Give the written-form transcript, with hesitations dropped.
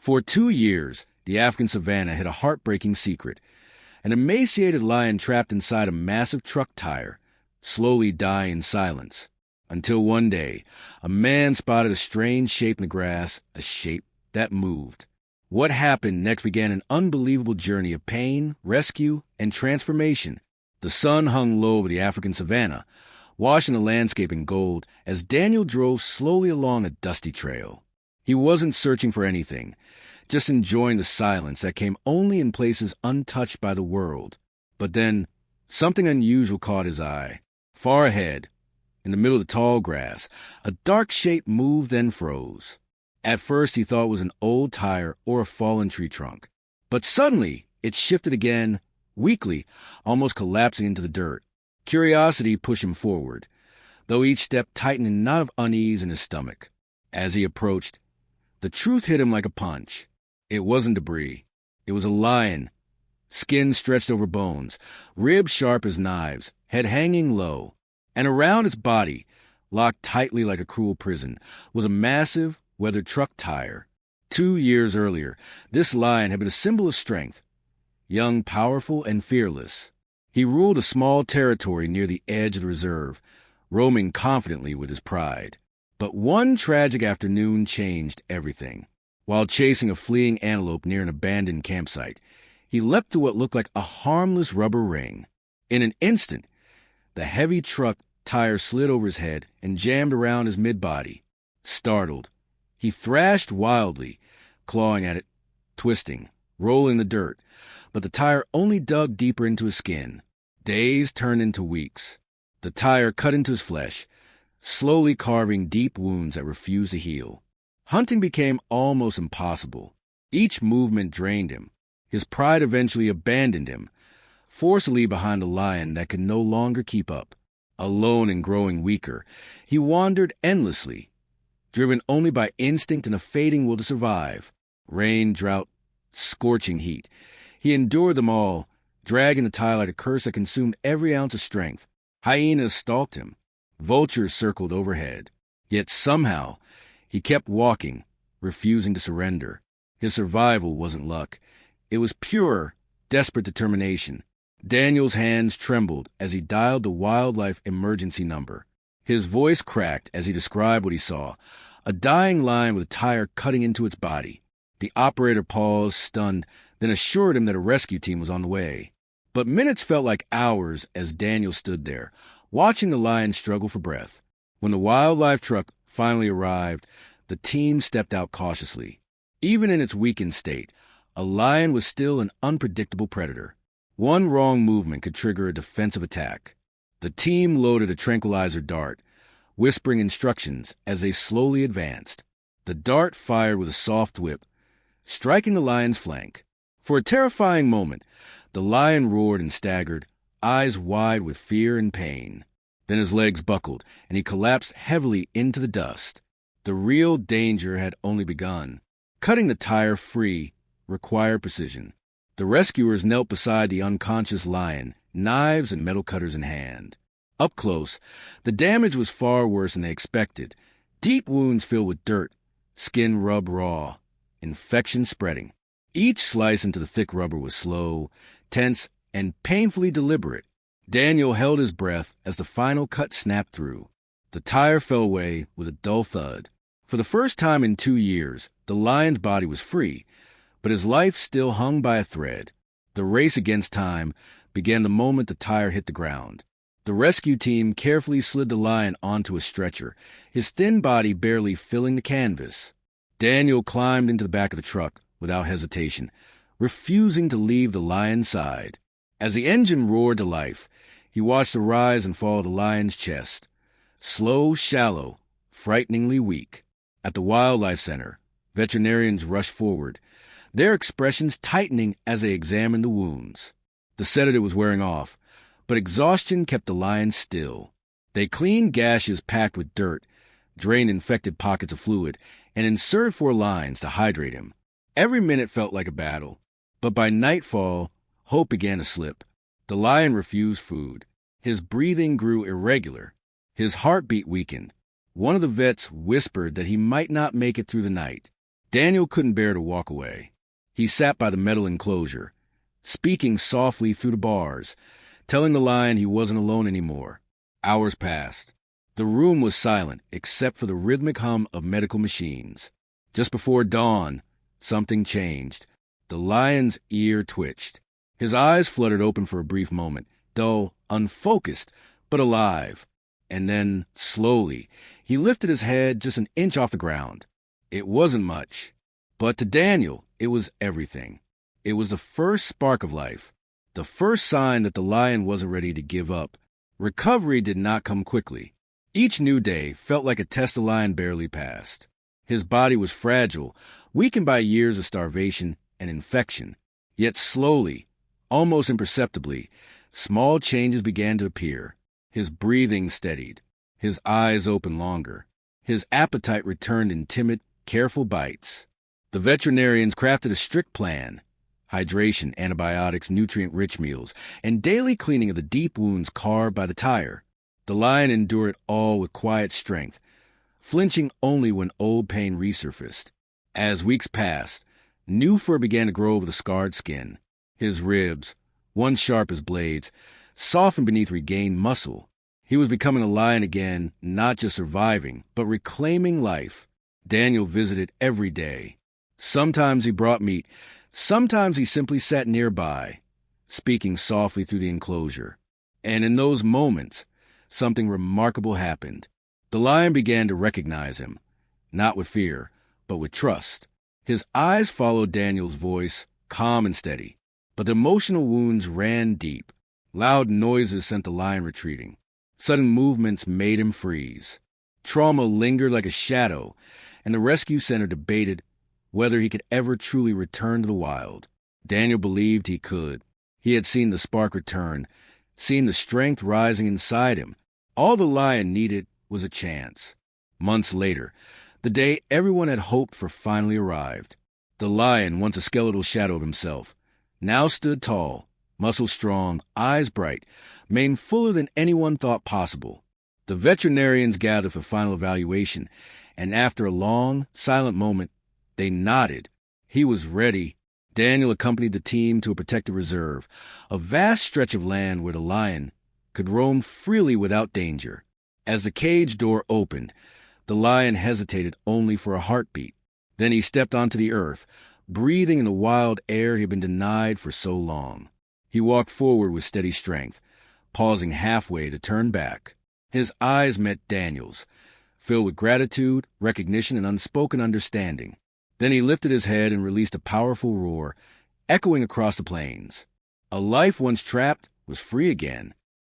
For 2 years, the African savanna hid a heartbreaking secret. An emaciated lion trapped inside a massive truck tire, slowly dying in silence. Until one day, a man spotted a strange shape in the grass, a shape that moved. What happened next began an unbelievable journey of pain, rescue, and transformation. The sun hung low over the African savanna, washing the landscape in gold as Daniel drove slowly along a dusty trail. He wasn't searching for anything, just enjoying the silence that came only in places untouched by the world. But then, something unusual caught his eye. Far ahead, in the middle of the tall grass, a dark shape moved and froze. At first he thought it was an old tire or a fallen tree trunk. But suddenly, it shifted again, weakly, almost collapsing into the dirt. Curiosity pushed him forward, though each step tightened a knot of unease in his stomach. As he approached, the truth hit him like a punch. It wasn't debris. It was a lion, skin stretched over bones, ribs sharp as knives, head hanging low. And around its body, locked tightly like a cruel prison, was a massive, weathered truck tire. 2 years earlier, this lion had been a symbol of strength. Young, powerful, and fearless. He ruled a small territory near the edge of the reserve, roaming confidently with his pride. But one tragic afternoon changed everything. While chasing a fleeing antelope near an abandoned campsite, he leapt to what looked like a harmless rubber ring. In an instant, the heavy truck tire slid over his head and jammed around his mid-body. Startled, he thrashed wildly, clawing at it, twisting, rolling the dirt, but the tire only dug deeper into his skin. Days turned into weeks. The tire cut into his flesh, slowly carving deep wounds that refused to heal. Hunting became almost impossible. Each movement drained him. His pride eventually abandoned him, forcibly behind a lion that could no longer keep up. Alone and growing weaker, he wandered endlessly, driven only by instinct and a fading will to survive. Rain, drought, scorching heat. He endured them all, dragging the tire like a curse that consumed every ounce of strength. Hyenas stalked him. Vultures circled overhead. Yet somehow, he kept walking, refusing to surrender. His survival wasn't luck. It was pure, desperate determination. Daniel's hands trembled as he dialed the wildlife emergency number. His voice cracked as he described what he saw. A dying lion with a tire cutting into its body. The operator paused, stunned, then assured him that a rescue team was on the way. But minutes felt like hours as Daniel stood there, watching the lion struggle for breath. When the wildlife truck finally arrived, the team stepped out cautiously. Even in its weakened state, a lion was still an unpredictable predator. One wrong movement could trigger a defensive attack. The team loaded a tranquilizer dart, whispering instructions as they slowly advanced. The dart fired with a soft whip, striking the lion's flank. For a terrifying moment, the lion roared and staggered, eyes wide with fear and pain. Then his legs buckled, and he collapsed heavily into the dust. The real danger had only begun. Cutting the tire free required precision. The rescuers knelt beside the unconscious lion, knives and metal cutters in hand. Up close, the damage was far worse than they expected. Deep wounds filled with dirt, skin rubbed raw, infection spreading. Each slice into the thick rubber was slow, tense, and painfully deliberate. Daniel held his breath as the final cut snapped through. The tire fell away with a dull thud. For the first time in 2 years, the lion's body was free, but his life still hung by a thread. The race against time began the moment the tire hit the ground. The rescue team carefully slid the lion onto a stretcher, his thin body barely filling the canvas. Daniel climbed into the back of the truck without hesitation, refusing to leave the lion's side. As the engine roared to life, he watched the rise and fall of the lion's chest. Slow, shallow, frighteningly weak. At the wildlife center, veterinarians rushed forward, their expressions tightening as they examined the wounds. The sedative was wearing off, but exhaustion kept the lion still. They cleaned gashes packed with dirt, drained infected pockets of fluid, and inserted 4 lines to hydrate him. Every minute felt like a battle, but by nightfall, hope began to slip. The lion refused food. His breathing grew irregular. His heartbeat weakened. One of the vets whispered that he might not make it through the night. Daniel couldn't bear to walk away. He sat by the metal enclosure, speaking softly through the bars, telling the lion he wasn't alone anymore. Hours passed. The room was silent except for the rhythmic hum of medical machines. Just before dawn, something changed. The lion's ear twitched. His eyes fluttered open for a brief moment, dull, unfocused, but alive. And then, slowly, he lifted his head just an inch off the ground. It wasn't much, but to Daniel, it was everything. It was the first spark of life, the first sign that the lion wasn't ready to give up. Recovery did not come quickly. Each new day felt like a test the lion barely passed. His body was fragile, weakened by years of starvation and infection. Yet slowly, almost imperceptibly, small changes began to appear. His breathing steadied. His eyes opened longer. His appetite returned in timid, careful bites. The veterinarians crafted a strict plan: hydration, antibiotics, nutrient-rich meals, and daily cleaning of the deep wounds carved by the tire. The lion endured it all with quiet strength, flinching only when old pain resurfaced. As weeks passed, new fur began to grow over the scarred skin. His ribs, once sharp as blades, softened beneath regained muscle. He was becoming a lion again, not just surviving, but reclaiming life. Daniel visited every day. Sometimes he brought meat. Sometimes he simply sat nearby, speaking softly through the enclosure. And in those moments, something remarkable happened. The lion began to recognize him, not with fear, but with trust. His eyes followed Daniel's voice, calm and steady. But the emotional wounds ran deep. Loud noises sent the lion retreating. Sudden movements made him freeze. Trauma lingered like a shadow, and the rescue center debated whether he could ever truly return to the wild. Daniel believed he could. He had seen the spark return, seen the strength rising inside him. All the lion needed was a chance. Months later, the day everyone had hoped for finally arrived. The lion, once a skeletal shadow of himself, now stood tall, muscles strong, eyes bright, mane fuller than anyone thought possible. The veterinarians gathered for final evaluation, and after a long, silent moment, they nodded. He was ready. Daniel accompanied the team to a protected reserve, a vast stretch of land where the lion could roam freely without danger. As the cage door opened, the lion hesitated only for a heartbeat. Then he stepped onto the earth, breathing in the wild air he had been denied for so long. He walked forward with steady strength, pausing halfway to turn back. His eyes met Daniel's, filled with gratitude, recognition, and unspoken understanding. Then he lifted his head and released a powerful roar, echoing across the plains. A life once trapped was free again.